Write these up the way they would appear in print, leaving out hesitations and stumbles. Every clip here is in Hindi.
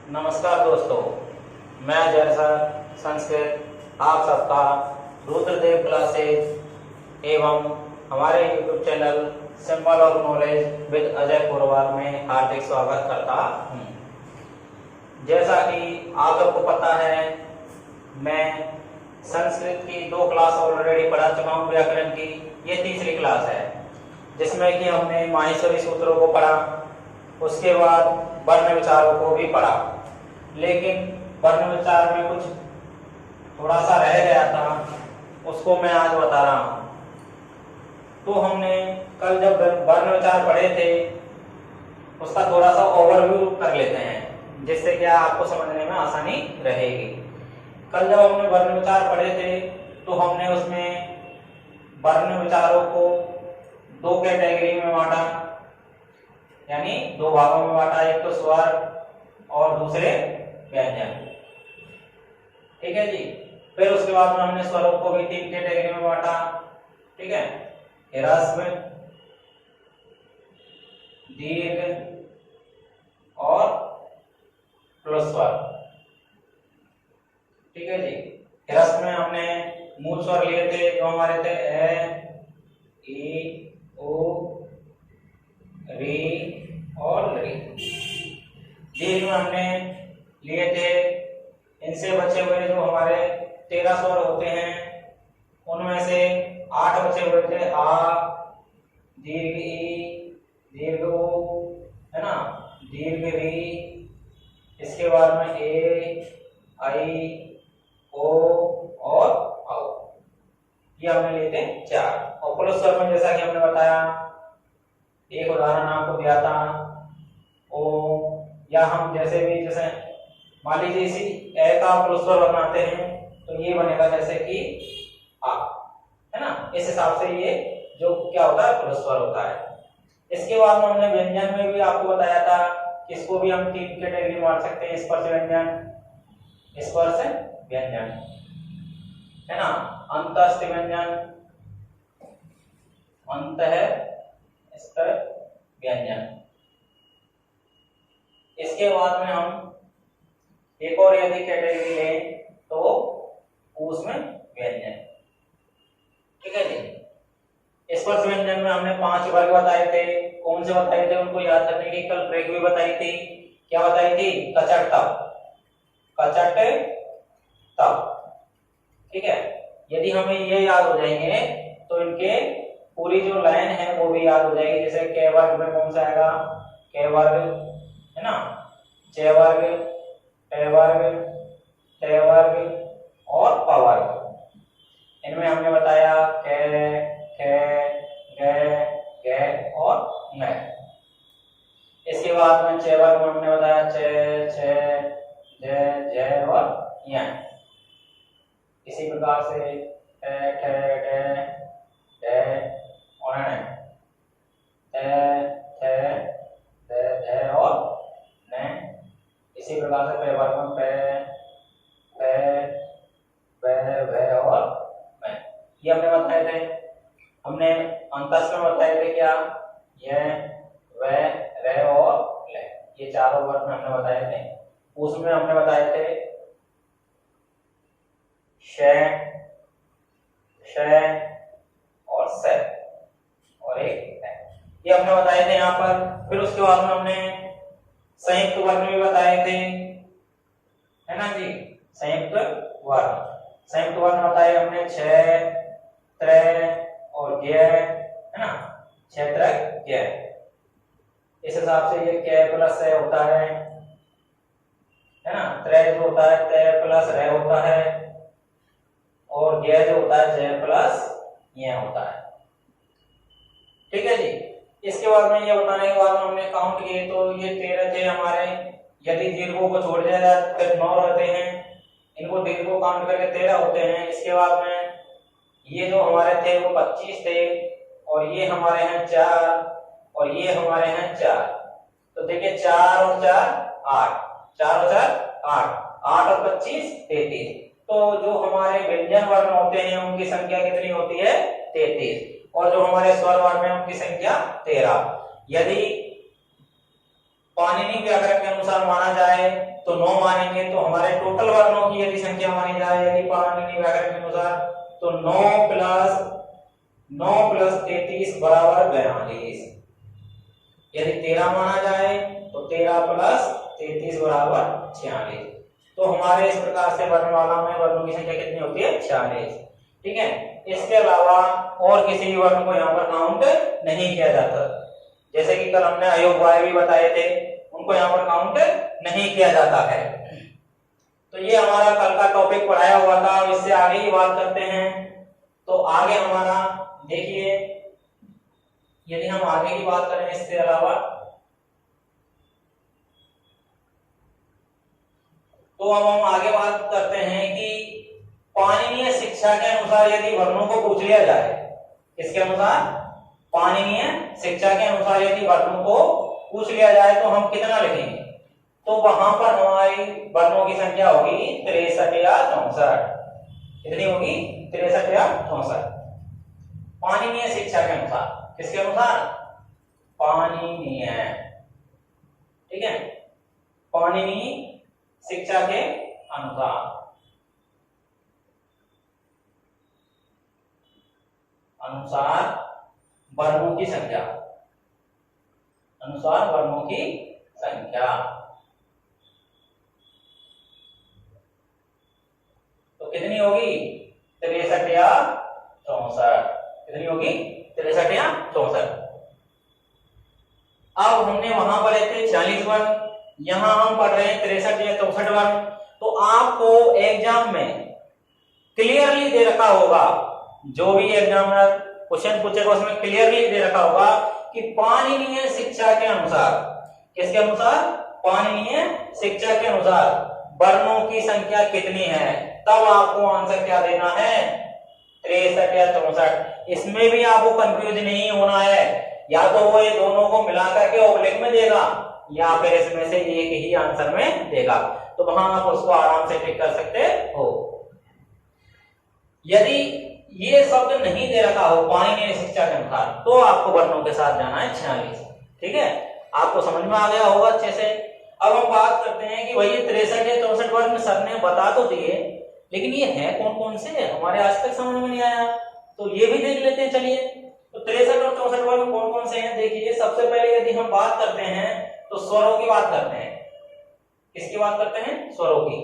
नमस्कार दोस्तों, मैं जय सर संस्कृत आप सबका रुद्रदेव क्लासेज एवं हमारे YouTube channel symbol of knowledge with Ajay Purwar में हार्दिक स्वागत करता हूँ। जैसा कि आप सबको पता है, मैं संस्कृत की 2 क्लास ऑलरेडी पढ़ा चुका हूँ। व्याकरण की ये तीसरी क्लास है, जिसमें कि हमने माहेश्वरी सूत्रों को पढ़ा, उसके बाद वर्ण विचारों को भी पढ़ा। लेकिन वर्ण विचार में कुछ थोड़ा सा रह गया था, उसको मैं आज बता रहा हूँ। तो हमने कल जब वर्ण विचार पढ़े थे, उसका थोड़ा सा ओवरव्यू कर लेते हैं, जिससे क्या आपको समझने में आसानी रहेगी। कल जब हमने वर्ण विचार पढ़े थे, तो हमने उसमें वर्ण विचारों को 2 कैटेगरी में बांटा, यानी 2 भागों में बांटा। एक तो स्वर और दूसरे व्यंजन। ठीक है जी। फिर उसके बाद में हमने स्वरों को भी 3 कैटेगरी में बांटा। ठीक है, ह्रस्व, दीर्घ और प्लस स्वर। ठीक है जी। ह्रस्व में हमने मूल स्वर लिए थे, जो हमारे थे ए, ई, ओ, री और री। दीर्घ में हमने लिए थे इनसे बचे हुए जो हमारे 13 स्वर होते हैं, उनमें से 8 बचे हुए थे आ, दीर्घ ई, दीर्घ ओ, है ना, दीर्घ री, इसके बाद में ए, आई, ओ और औ। ये हमने लिए थे 4। और प्लस स्वर में जैसा कि हमने बताया, एक उदाहरण आपको दिया था, ओ, या हम जैसे मान लीजिए इसी ए का प्लस स्वर बनाते हैं, तो ये बनेगा जैसे कि आ, है ना। इस हिसाब से ये जो क्या होता है, प्लस स्वर होता है। इसके बाद में हमने व्यंजन में भी आपको बताया था कि इसको भी हम 3 कैटेगरी में बांट सकते हैं, स्पर्श व्यंजन, स्पर्श व्यंजन, है ना, अंतस्थ व्यंजन, अंतःस्थ व्यंजन। इसके बाद में हम एक और यदि कैटेगरी लें तो उसमें व्यंजन। ठीक है जी। स्पर्श व्यंजन में हमने 5 वर्ग बताए थे। कौन से बताए थे, उनको याद करने की कल ट्रिक भी बताई थी। क्या बताई थी? कचट तप, कचट तप। ठीक है, यदि हमें ये याद हो जाएंगे तो इनके पूरी जो लाइन है वो भी याद हो जाएगी। जैसे क वर्ग में कौन सा आएगा, क वर्ग, है ना, च वर्ग, ट वर्ग, ट वर्ग और प वर्ग। इनमें हमने बताया क, ख, ग, घ और ng। इसके बाद में च वर्ग में हमने बताया च, छ, ज, झ और य। इसी प्रकार से ठ, ठ, ढ, ढ और ण, थ, थ, ध और न। इसी प्रकार से प वर्ग में प, फ, व और म। ये हमने बताए थे। हमने अंतस्थ में बताए थे क्या, य, व, र और ल। ये चारों वर्ग में हमने बताए थे। उसमें हमने बताए थे श, श और स और एक है, ये हमने बताए थे यहाँ पर। फिर उसके बाद में हमने संयुक्त वर्ण भी बताए थे, है ना जी। संयुक्त वर्ण बताए हमने छ, त्र और ज्ञ, है ना, क्षेत्र ज्ञ। इस हिसाब से ये क प्लस स होता है ना, त्र जो होता है त प्लस र होता है, और ज्ञ जो होता है ज प्लस य होता है। ठीक है जी। इसके बाद में ये बताने के बाद में हमने काउंट किए तो ये 13 थे हमारे। यदि दीर्घों को छोड़ दिया जाए तो 9 रहते हैं। इनको दीर्घों काउंट करके 13 होते हैं। इसके बाद में ये जो हमारे थे वो 25 थे, और ये हमारे हैं 4 और ये हमारे हैं 4। तो देखिए 4 और 4 8, 4 और 4 8, 8 और 25 33। तो जो हमारे व्यंजन वर्ण होते हैं उनकी संख्या कितनी होती है? 33। और जो हमारे स्वर वर्ण है उनकी संख्या 13। यदि पाणिनि व्याकरण के अनुसार माना जाए तो 9 मानेंगे। तो हमारे टोटल वर्णों की यदि संख्या मानी जाए यदि पाणिनि व्याकरण के अनुसार तो 9 प्लस 33 बराबर 42। यदि 13 माना जाए तो 13 प्लस 33 बराबर 46। तो हमारे इस प्रकार से वर्णमाला में वर्णों की संख्या कितनी होती है? 46। ठीक है। इसके अलावा और किसी भी वर्ण को यहाँ पर काउंट नहीं किया जाता। जैसे कि कल हमने अयोगवाय भी बताए थे, उनको यहाँ पर काउंट नहीं किया जाता है। तो ये हमारा कल का टॉपिक पढ़ाया हुआ था। अब इससे आगे की बात करते हैं। तो आगे हमारा देखिए, यदि हम आगे की बात करें इसके अलावा तो अब हम आगे बात करते हैं कि पाणिनीय शिक्षा के अनुसार यदि वर्णों को पूछ लिया जाए, इसके अनुसार पाणिनीय शिक्षा के अनुसार यदि वर्णों को पूछ लिया जाए तो हम कितना लिखेंगे? तो वहां पर हमारी वर्णों की संख्या होगी 63 या 64। कितनी होगी? 63 या 64 पाणिनीय शिक्षा के अनुसार। किसके अनुसार? पाणिनीय। ठीक है, पाणिनीय शिक्षा के अनुसार वर्णों की संख्या, अनुसार वर्णों की संख्या। तो कितनी होगी? 63 या 64। कितनी होगी? 63 या 64। अब हमने वहां पढ़े थे 40 वर्ण, यहां हम पढ़ रहे हैं 63 या 64 वर्ण। तो आपको एग्जाम में क्लियरली दे रखा होगा, जो भी एग्जामिनर क्वेश्चन पूछेगा उसमें क्लियरली दे रखा होगा कि पाणिनीय शिक्षा के अनुसार, किसके अनुसार? पाणिनीय शिक्षा के अनुसार वर्णों की संख्या कितनी है। तब आपको आंसर क्या देना है? 63 या 64। इसमें भी आपको कंफ्यूज नहीं होना है, या तो वो ये दोनों को मिला करके ऑब्लिक में देगा या फिर इसमें से एक ही आंसर में देगा। तो वहां आप उसको आराम से टिक कर सकते हो। यदि ये शब्द नहीं दे रखा हो पाणिनीय शिक्षा के अनुसार तो आपको वर्णों के साथ जाना है 46। ठीक है, आपको समझ में आ गया होगा अच्छे से। अब हम बात करते हैं कि भाई 63 या 64 वर्ण सर ने बता तो दिए, लेकिन ये है कौन कौन से? हमारे आज तक समझ में नहीं आया, तो ये भी देख लेते हैं। चलिए, तो 63 और 64 वर्ण कौन कौन से हैं? देखिए, सबसे पहले यदि हम बात करते हैं तो स्वरों की बात करते हैं। किसकी बात करते हैं? स्वरों की।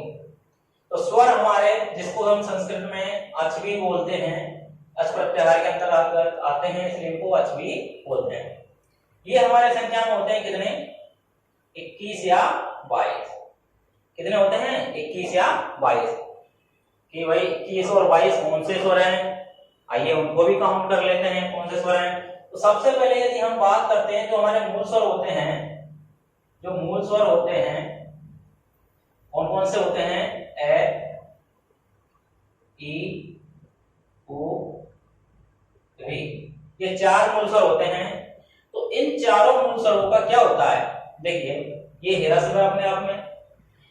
तो स्वर हमारे, जिसको हम संस्कृत में अच भी बोलते हैं, अच प्रत्याहार के अंतर्गत आते हैं, इसलिए इनको अच भी बोलते हैं। ये हमारे संख्या में होते हैं कितने? 21 या 22। कितने होते हैं? 21 या 22। कि भाई 21 और 22 कौन से स्वर हैं? आइए उनको भी काउंट कर लेते हैं, कौन से स्वर हैं। तो सबसे पहले यदि हम बात करते हैं तो हमारे मूल स्वर होते हैं, जो मूल स्वर होते हैं कौन कौन से होते हैं? ए, ई, उ, री। ये 4 मूल स्वर होते हैं। तो इन चारों मूल स्वरों का क्या होता है? देखिए, ये ह्रस्व है अपने आप में,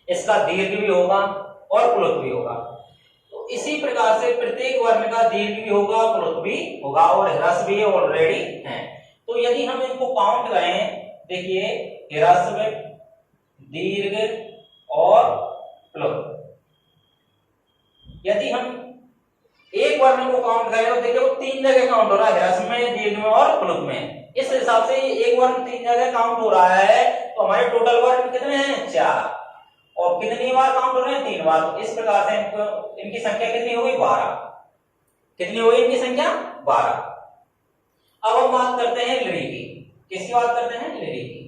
इसका दीर्घ भी होगा और प्लुत भी होगा। तो इसी प्रकार से प्रत्येक वर्ण का दीर्घ भी होगा, प्लुत भी होगा और ह्रस्व भी ऑलरेडी है। तो यदि हम इनको काउंट करें, देखिए ह्रस्व, दीर्घ और प्लुत। यदि हम एक वर्ण को काउंट करें तो देखिए वो 3 जगह काउंट हो रहा है, ह्रस्व में, दीर्घ में और प्लुत में। इस हिसाब से एक वर्ण 3 जगह काउंट हो रहा है, तो हमारे टोटल वर्ण कितने हैं? 4। और कितनी बार काउंट हो रहे हैं? 3 बार। तो इस प्रकार से इनकी संख्या कितनी होगी? 12। कितनी होगी इनकी संख्या? 12। अब हम बात करते हैं लिरि की। किसकी बात करते हैं? लिरि की।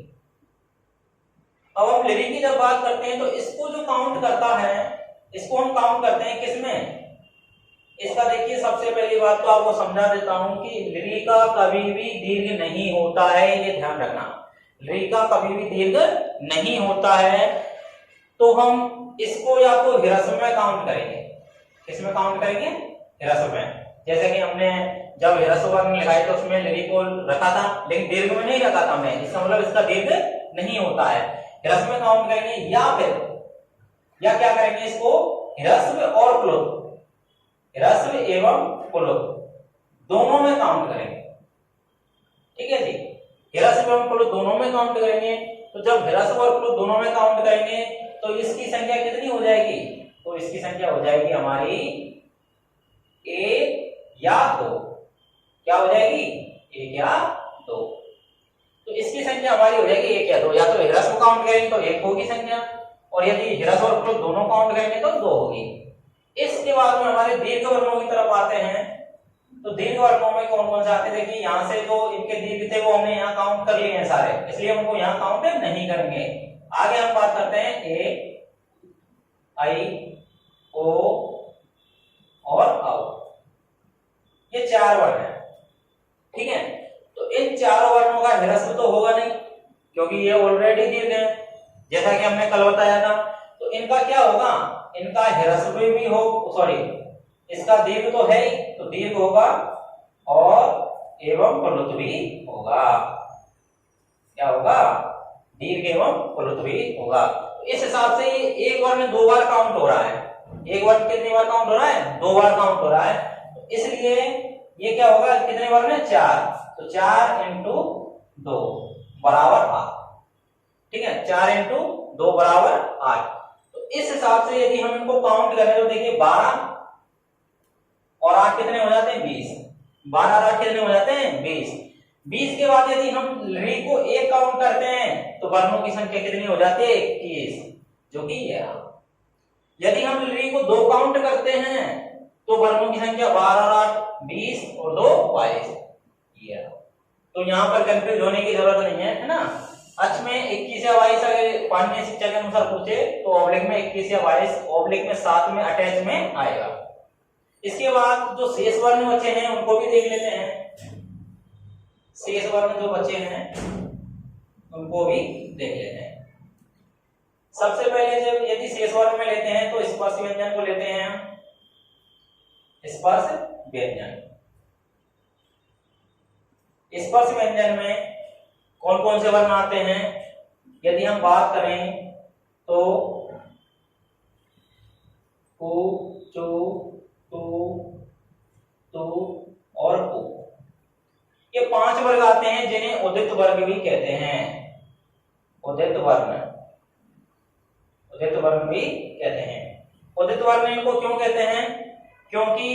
अब हम लिरि की जब बात करते हैं तो इसको जो काउंट करता है, इसको हम काउंट करते हैं किसमें? इसका देखिए, सबसे पहली बात तो आपको समझा देता हूं कि लिरि का कभी भी दीर्घ नहीं होता है, ये ध्यान रखना। लिरि का कभी भी दीर्घ नहीं होता है। तो हम इसको या तो ह्रस्व में काउंट करेंगे। किसमें काउंट करेंगे? ह्रस्व में। जैसे कि हमने जब ह्रस्व वर्ण लिखाए तो उसमें लिरि को रखा था, लेकिन दीर्घ में नहीं रखा था हमने, इसका मतलब इसका दीर्घ नहीं होता है। ह्रस्व में काउंट करेंगे या क्या करेंगे? इसको ह्रस्व और प्लुत, ह्रस्व एवं प्लुत दोनों में काउंट करेंगे। ठीक है जी, ह्रस्व एवं प्लुत दोनों में काउंट करेंगे। तो जब ह्रस्व और प्लुत दोनों में काउंट करेंगे तो इसकी संख्या कितनी हो जाएगी? तो इसकी संख्या हो जाएगी हमारी 1 या 2। क्या हो जाएगी? 1 या 2। तो इसकी संख्या हमारी हो जाएगी 1 या 2। या तो ह्रस्व काउंट करेंगे तो 1 होगी संख्या, और यदि ह्रस्व और प्लुत दोनों काउंट करेंगे तो 2 होगी। इसके बाद में हमारे दीर्घ वर्णों की तरफ आते हैं। तो दीर्घ वर्णों में कौन कौन से आते हैं? देखिए यहाँ से जो इनके दीर्घ थे वो हमने यहाँ काउंट कर लिए हैं सारे, इसलिए हमको यहाँ काउंट नहीं करेंगे। आगे हम बात करते हैं ए, आई, ओ और औ। ये 4 वर्ण है, ठीक है। तो इन चारों वर्णों का ह्रस्व तो होगा नहीं, क्योंकि ये ऑलरेडी दीर्घ है, जैसा कि हमने कल बताया था। तो इनका क्या होगा? इनका ह्रस्व भी हो, सॉरी, इसका दीर्घ तो है ही, तो दीर्घ होगा और एवं प्लुत भी होगा। क्या होगा? दीर्घ एवं प्लुत भी होगा। तो इस हिसाब से ये एक वर्ण 2 बार काउंट हो रहा है। एक वर्ण कितनी बार काउंट हो रहा है? 2 बार काउंट हो रहा है। तो इसलिए ये क्या होगा? कितने वर्ण है? 4। तो 4 इंटू 2 बराबर 8, ठीक है। 4 इंटू 2 बराबर 8। तो इस हिसाब से यदि हम इनको काउंट करें तो देखिए 12 और 8 कितने हो जाते हैं? 20। 12 और 8 कितने हो जाते हैं? 20। 20 के बाद यदि हम री को 1 काउंट करते हैं तो वर्णों की संख्या कितनी हो जाती है? 21, जो कि ये। यदि हम री को 2 काउंट करते हैं तो वर्णों की संख्या 12 और 8 20 और 2 22। ये तो यहाँ पर कंफ्यूज होने की जरूरत नहीं है ना। अक्ष में 21 या 22 अगर पाणिनीय शिक्षा के अनुसार पूछे तो ऑब्लिक में 21 या 22, ऑब्लिक में 7 में अटैच में आएगा। इसके बाद जो शेष वर्ण बचे हैं उनको भी देख लेते हैं। शेष वर्ण जो बचे हैं उनको भी देख लेते हैं। सबसे पहले जब यदि शेष वर्ण में लेते हैं तो स्पर्श व्यंजन को लेते हैं हम। स्पर्श व्यंजन, स्पर्श व्यंजन में कौन कौन से वर्ण आते हैं? यदि हम बात करें तो कु, चु, तु, तु और कु, ये 5 वर्ग आते हैं जिन्हें उदित वर्ग भी कहते हैं। उदित वर्ण, उदित वर्ण भी कहते हैं। उदित वर्ण इनको क्यों कहते हैं? क्योंकि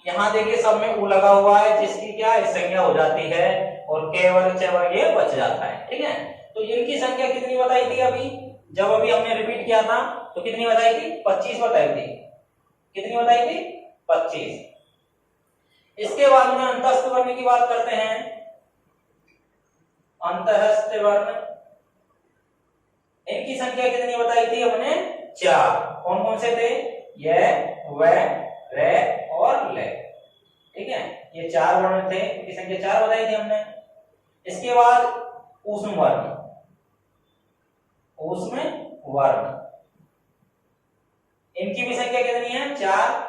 यहाँ देखिए सब में उ लगा हुआ है, जिसकी क्या संज्ञा हो जाती है और के वर्ग च वर्ग ये बच जाता है, ठीक है। तो इनकी संख्या कितनी बताई थी अभी? जब अभी हमने रिपीट किया था तो कितनी बताई थी? 25 बताई थी। कितनी बताई थी? 25। इसके बाद में अंतस्थ वर्ण की बात करते हैं। अंतस्थ वर्ण, इनकी संख्या कितनी बताई थी हमने? 4। कौन कौन से थे? यह, वह, रे और ले, ठीक है। ये 4 वर्ण थे, इनकी संख्या 4 बताई थी हमने। इसके बाद ऊष्म वर्ण, ऊष्म वर्ण, इनकी भी संख्या कितनी है? 4।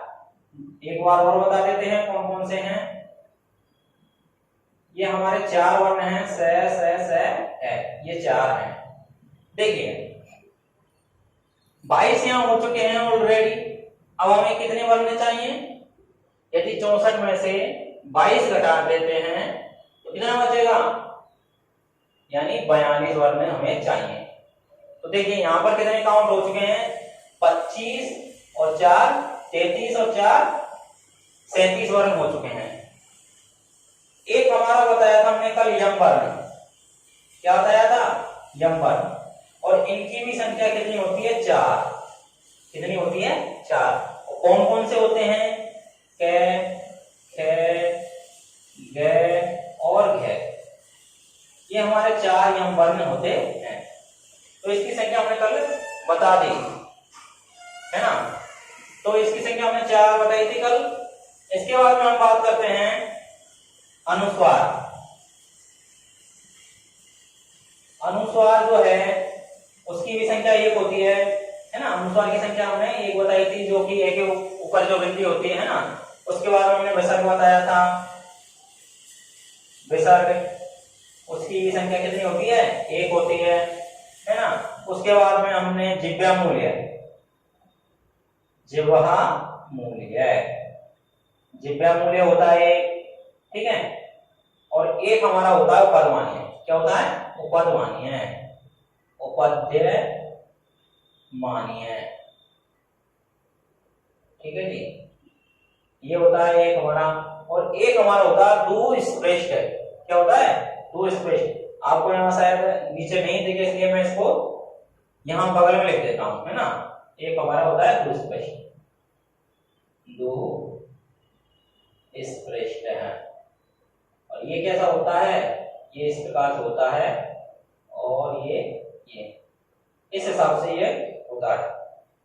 एक बार और बता देते हैं कौन कौन से हैं। ये हमारे 4 वर्ण हैं, स, है, ये 4 हैं। देखिए 22 यहां हो चुके हैं ऑलरेडी। अब हमें कितने वर्ण चाहिए? यदि 64 में से 22 घटा देते हैं तो कितना बचेगा? यानी 42 वर्ण हमें चाहिए। तो देखिए यहां पर कितने काउंट हो चुके हैं? 25 और 4 33 और 4 37 वर्ण हो चुके हैं। एक हमारा बताया था हमने कल यम वर्ण, क्या बताया था? यम वर्ण, और इनकी भी संख्या कितनी होती है? 4। कितनी होती है? 4। और कौन कौन से होते हैं? क, ख, ग और घ, ये हमारे 4 यम वर्ण होते हैं। तो इसकी संख्या हमने कल बता दी है ना। तो इसकी संख्या हमने 4 बताई थी कल। इसके बाद में हम बात करते हैं अनुस्वार। अनुस्वार जो है उसकी भी संख्या 1 होती है ना। अनुस्वार की संख्या हमने 1 बताई थी, जो कि 1 के ऊपर जो बिंदी होती है ना। उसके बाद में हमने विसर्ग बताया था। विसर्ग, उसकी भी संख्या कितनी होती है? 1 होती है ना। उसके बाद में हमने जिह्वा मूल्य, जिह्वा मूल्य, जिह्वा मूल्य होता है 1, ठीक है। और एक हमारा होता है उपदवान्य। क्या होता है? उपदवान्य, उपध्य मानीय। ठीक है जी, ये होता है एक हमारा। और एक हमारा होता है दुष्पृष्ठ। क्या होता है? दुष्पृष्ठ। आपको यहाँ शायद नीचे नहीं दिखे इसलिए मैं इसको यहाँ बगल में लिख देता हूं, है ना। एक हमारा होता है दुष्पृष्ठ, दुष्पृष्ठ है। और ये कैसा होता है? ये इस प्रकार से होता है और ये इस हिसाब से ये होता है।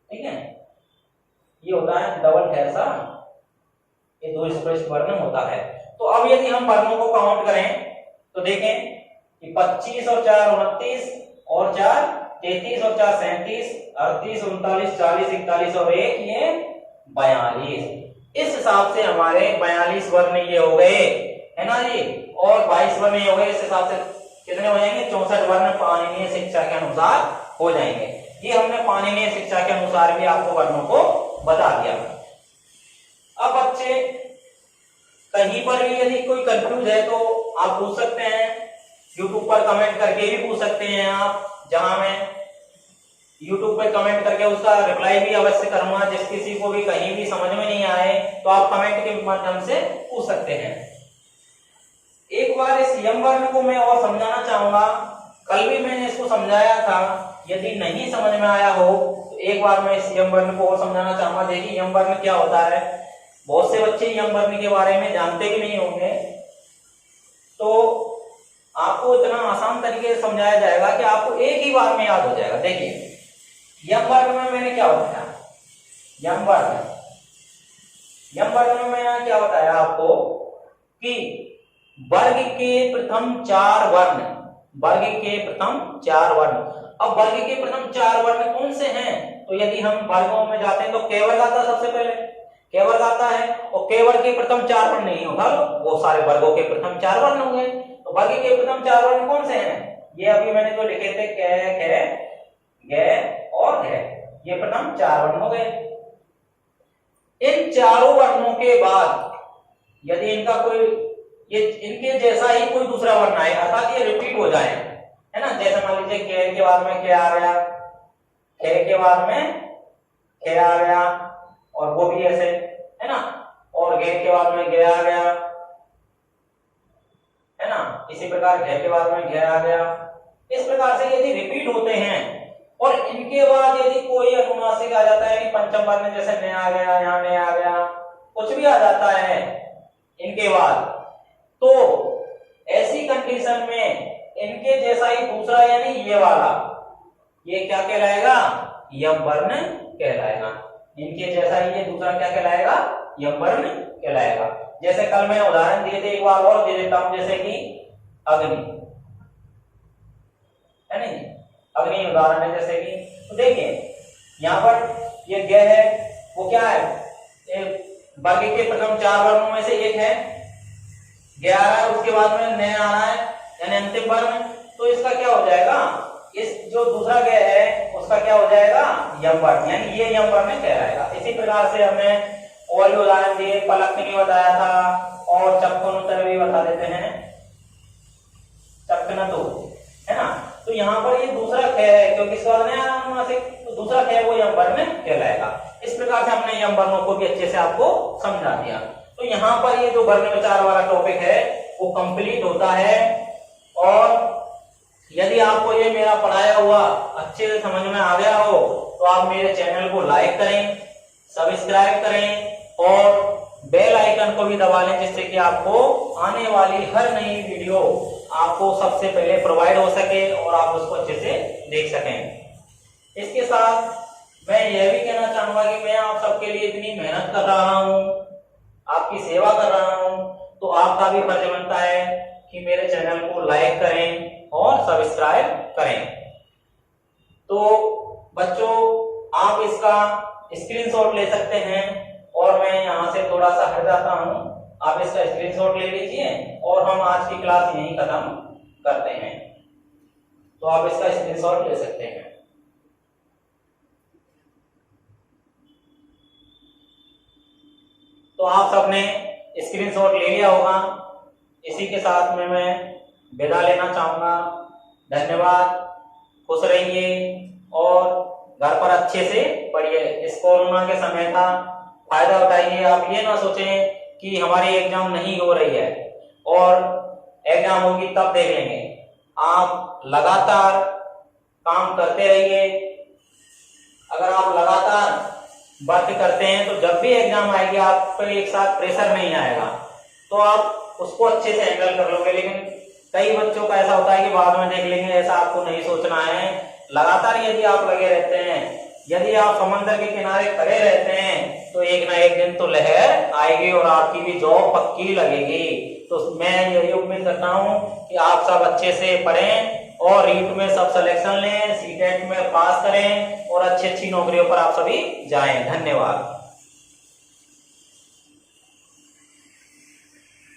ठीक है, ये होता है डबल ठहसा, ये दुष्पृष्ठ वर्ण होता है। तो अब यदि हम वर्णों को काउंट करें तो देखें कि 25 और 4 29 और 4 33 और 4 37 38 39 40 41 और 1 ये 42। इस हिसाब से हमारे 42 वर्ण ये हो गए, है ना जी। और 22 वर्ण ये हो गए। इस हिसाब से कितने हो जाएंगे? 64 वर्ण पाणिनीय शिक्षा के अनुसार हो जाएंगे। ये हमने पाणिनीय शिक्षा के अनुसार भी आपको वर्णों को बता दिया। अब बच्चे कहीं पर भी यदि कोई कंफ्यूज है तो आप पूछ सकते हैं, YouTube पर कमेंट करके भी पूछ सकते हैं आप। जहां मैं YouTube पर कमेंट करके उसका रिप्लाई भी अवश्य करूंगा। जिस किसी को भी कहीं भी समझ में नहीं आए तो आप कमेंट के माध्यम से पूछ सकते हैं। एक बार इस यम वर्ण को मैं और समझाना चाहूंगा। कल भी मैंने इसको समझाया था, यदि नहीं समझ में आया हो तो एक बार मैं इस यम वर्ण को और समझाना चाहूंगा। देखिए यम वर्ण क्या होता है। बहुत से बच्चे यम वर्ण के बारे में जानते भी नहीं होंगे, तो आपको इतना आसान तरीके से समझाया जाएगा कि आपको एक ही बार में याद हो जाएगा। देखिए यम वर्ण में मैंने क्या बताया, यम वर्ण में मैंने क्या बताया आपको कि वर्ग के प्रथम 4 वर्ण, वर्ग के प्रथम 4 वर्ण। अब वर्ग के प्रथम 4 वर्ण कौन से हैं? तो यदि हम वर्गों में जाते हैं तो क वर्ग आता है सबसे पहले, क वर्ग आता है। और क वर्ग के प्रथम 4 वर्ण नहीं होगा, वो सारे वर्गों के प्रथम 4 वर्ण हो गए। तो वर्ग के प्रथम 4 वर्ण कौन से हैं? ये अभी मैंने जो लिखे थे क, ख, ग और घ, ये प्रथम 4 वर्ण हो गए। इन चारों वर्णों के बाद यदि इनका कोई ये इनके जैसा ही कोई दूसरा वर्ण आए, अर्थात ये रिपीट हो जाए, है ना। जैसे मान लीजिए के बाद में क्या आ गया, खे के बाद में खे आ गया, और वो भी ऐसे, है ना। और गे के बाद में गे आ गया, है ना। इसी प्रकार घे के बाद में घे आ गया। इस प्रकार से यदि रिपीट होते हैं और इनके बाद यदि कोई अनुनासिक आ जाता है, पंचम वर्ण जैसे ने आ गया, यहाँ ने आ गया, कुछ भी आ जाता है इनके बाद, तो ऐसी कंडीशन में इनके जैसा ही दूसरा यानी ये वाला, ये क्या कहलाएगा? यम वर्ण कहलाएगा। इनके जैसा ही ये दूसरा क्या कहलाएगा? यम वर्ण कहलाएगा। जैसे कल मैंने उदाहरण दिए थे, एक बार और दे देता हूं, जैसे कि अग्नि, है नहीं, अग्नि उदाहरण है जैसे कि। तो देखिए यहाँ पर ये ग है, वो क्या है? वर्ग के प्रथम 4 वर्णों में से एक है, ग आ रहा है, उसके बाद में न आ रहा है यानी अंतिम वर्ण। तो इसका क्या हो जाएगा? इस जो दूसरा ग है उसका क्या हो जाएगा? यम वर्ण, यानी ये यम वर्ण कहलाएगा। इसी प्रकार से हमने और भी उदाहरण दिए, पलक भी बताया था और चक्कनुत्तर भी बता देते हैं, चक्कनतु, है ना। तो यहाँ पर ये दूसरा ख है, क्योंकि इसका अनुनासिक, तो दूसरा ख वो यम वर्ण कहलाएगा। इस प्रकार से हमने यम वर्णों को भी अच्छे से आपको समझा दिया। तो यहाँ पर ये जो वर्ण विचार वाला टॉपिक है वो कंप्लीट होता है। और यदि आपको ये मेरा पढ़ाया हुआ अच्छे से समझ में आ गया हो तो आप मेरे चैनल को लाइक करें, सब्सक्राइब करें और बेल आइकन को भी दबा लें, जिससे कि आपको आने वाली हर नई वीडियो आपको सबसे पहले प्रोवाइड हो सके और आप उसको अच्छे से देख सकें। इसके साथ मैं यह भी कहना चाहूंगा कि मैं आप सबके लिए इतनी मेहनत कर रहा हूं, आपकी सेवा कर रहा हूं, तो आपका भी फर्ज बनता है कि मेरे चैनल को लाइक करें और सब्सक्राइब करें। तो बच्चों आप इसका स्क्रीनशॉट ले सकते हैं और मैं यहाँ से थोड़ा सा हट जाता हूँ, आप इसका स्क्रीनशॉट ले लीजिए और हम आज की क्लास यहीं खत्म करते हैं। तो आप इसका स्क्रीनशॉट ले सकते हैं। तो आप सबने स्क्रीनशॉट ले लिया होगा। इसी के साथ में मैं विदा लेना चाहूंगा। धन्यवाद। खुश रहिए और घर पर अच्छे से पढ़िए। इस कोरोना के समय का फायदा उठाइए। आप ये ना सोचें कि हमारी एग्जाम नहीं हो रही है और एग्जाम होगी तब देख लेंगे। आप लगातार काम करते रहिए। अगर आप लगातार वर्क करते हैं तो जब भी एग्जाम आएगी आप पर एक साथ प्रेशर नहीं आएगा, तो आप उसको अच्छे से हैंडल कर लोगे। लेकिन कई बच्चों का ऐसा होता है कि बाद में देख लेंगे, ऐसा आपको नहीं सोचना है। लगातार यदि आप लगे रहते हैं, यदि आप समंदर के किनारे खड़े रहते हैं तो एक ना एक दिन तो लहर आएगी और आपकी भी जॉब पक्की लगेगी। तो मैं यही उम्मीद करता हूं कि आप सब अच्छे से पढ़ें और रीट में सब सिलेक्शन लें, सीटेट में पास करें और अच्छी अच्छी नौकरियों पर आप सभी जाएं। धन्यवाद।